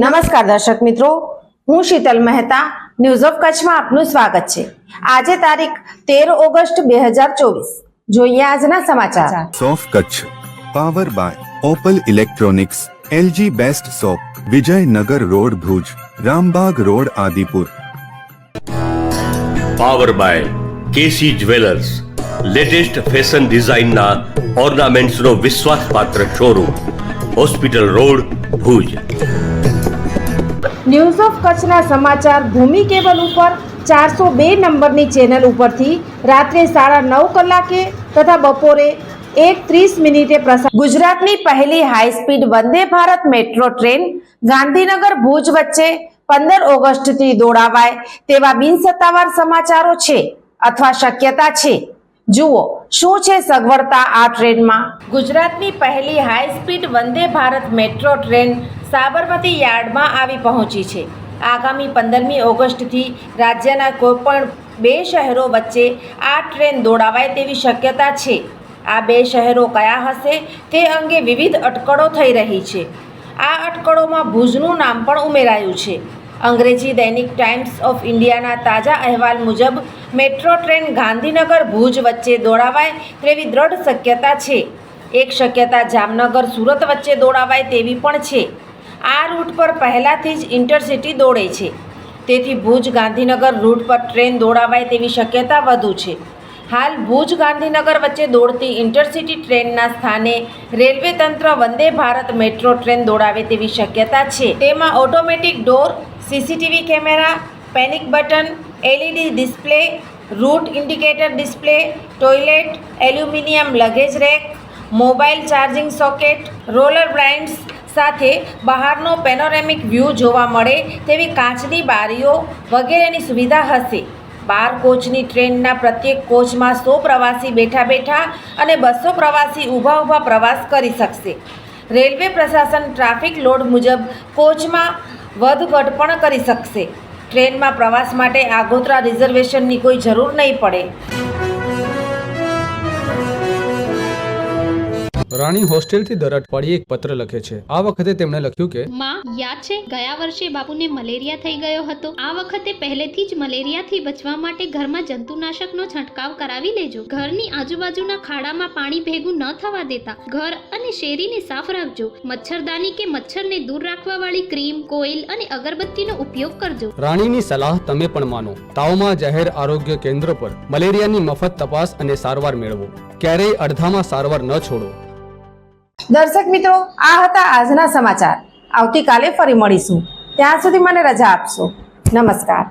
નમસ્કાર દર્શક મિત્રો, હું શીતલ મહેતા ન્યૂઝ ઓફ કચ્છમાં આપનું સ્વાગત છે। આજે તારીખ 13 ઓગસ્ટ 2024। જોઈએ આજના સમાચાર। સોફ Kutch power by Opal electronics, LG best shop, Vijaynagar road Bhuj, Rambagh road Adipur. Power by KC jewellers, latest fashion ડિઝાઇનના ઓર્નામેન્ટ્સનો વિશ્વાસપાત્ર showroom, hospital road Bhuj. News of કચ્છના સમાચાર ભૂમિ કેબલ ઉપર 402 નંબરની ચેનલ ઉપરથી રાત્રે 9:30 કલાકે તથા બપોરે 1:30 પ્રસાર। ગુજરાતની પહેલી હાઈ સ્પીડ વંદે ભારત મેટ્રો ટ્રેન ગાંધીનગર ભુજ વચ્ચે 15 ઓગસ્ટથી દોડાવાય તેવા બિનસત્તાવાર સમાચારો છે અથવા શક્યતા છે। જુઓ શું છે સગવડતા આ ટ્રેનમાં। ગુજરાતની પહેલી હાઈ સ્પીડ વંદે ભારત મેટ્રો ટ્રેન સાબરમતી યાર્ડમાં આવી પહોંચી છે। આગામી 15મી ઓગસ્ટથી રાજ્યના કોઈપણ 2 શહેરો વચ્ચે આ ટ્રેન દોડાવાય તેવી શક્યતા છે। આ 2 શહેરો કયા હશે તે અંગે વિવિધ અટકળો થઈ રહી છે। આ અટકળોમાં ભુજનું નામ પણ ઉમેરાયું છે। અંગ્રેજી દૈનિક ટાઈમ્સ ઓફ ઇન્ડિયાના તાજા અહેવાલ મુજબ મેટ્રો ટ્રેન ગાંધીનગર ભુજ વચ્ચે દોડાવાય તેવી દ્રઢ શક્યતા છે। એક શક્યતા જામનગર સુરત વચ્ચે દોડાવાય તેવી પણ છે। આ રૂટ પર પહેલાથી જ ઇન્ટરસિટી દોડે છે, તેથી ભુજ ગાંધીનગર રૂટ પર ટ્રેન દોડાવાય તેવી શક્યતા વધુ છે। હાલ ભુજ ગાંધીનગર વચ્ચે દોડતી ઇન્ટરસિટી ટ્રેનના સ્થાને રેલવે તંત્ર વંદે ભારત મેટ્રો ટ્રેન દોડાવે તેવી શક્યતા છે। તેમાં automatic door, CCTV camera, panic button, LED display, route indicator display, toilet, aluminium luggage rack, mobile charging socket, roller blinds સાથે બહારનો પેનોરેમિક વ્યૂ જોવા મળે તેવી કાચની બારીઓ વગેરેની સુવિધા હશે। 12 કોચની ટ્રેનના પ્રત્યેક કોચમાં 100 પ્રવાસી બેઠા બેઠા અને 200 પ્રવાસી ઊભા ઊભા પ્રવાસ કરી શકશે। રેલવે પ્રશાસન ટ્રાફિક લોડ મુજબ કોચમાં વધઘટ પણ કરી શકશે। ટ્રેનમાં પ્રવાસ માટે આગોતરા રિઝર્વેશનની કોઈ જરૂર નહીં પડે। રાણી હોસ્ટેલથી દર અઠવાડિયે એક પત્ર લખે છે। આ વખતે તેમણે લખ્યું કે માં, યાદ છે ગયા વર્ષે બાપુને મલેરિયા થઈ ગયો હતો। આ વખતે પહેલેથી જ મલેરિયાથી બચવા માટે ઘરમાં જંતુનાશકનો છંટકાવ કરાવી લેજો। ઘરની આજુબાજુના ખાડામાં પાણી ભેગું ન થવા દેતા ઘર અને શેરીને સાફ રાખજો। મચ્છરદાની કે મચ્છરને દૂર રાખવા વાળી ક્રીમ, કોઇલ અને અગરબત્તીનો ઉપયોગ કરજો। રાણીની સલાહ તમે પણ માનો। તાવમાં જાહેર આરોગ્ય કેન્દ્ર પર મલેરિયાની મફત તપાસ અને સારવાર મેળવો। ક્યારેય અડધામાં સારવાર ન છોડો। દર્શક મિત્રો, આ હતા આજના સમાચાર। આવતીકાલે ફરી મળીશું, ત્યાં સુધી મને રજા આપશો। નમસ્કાર।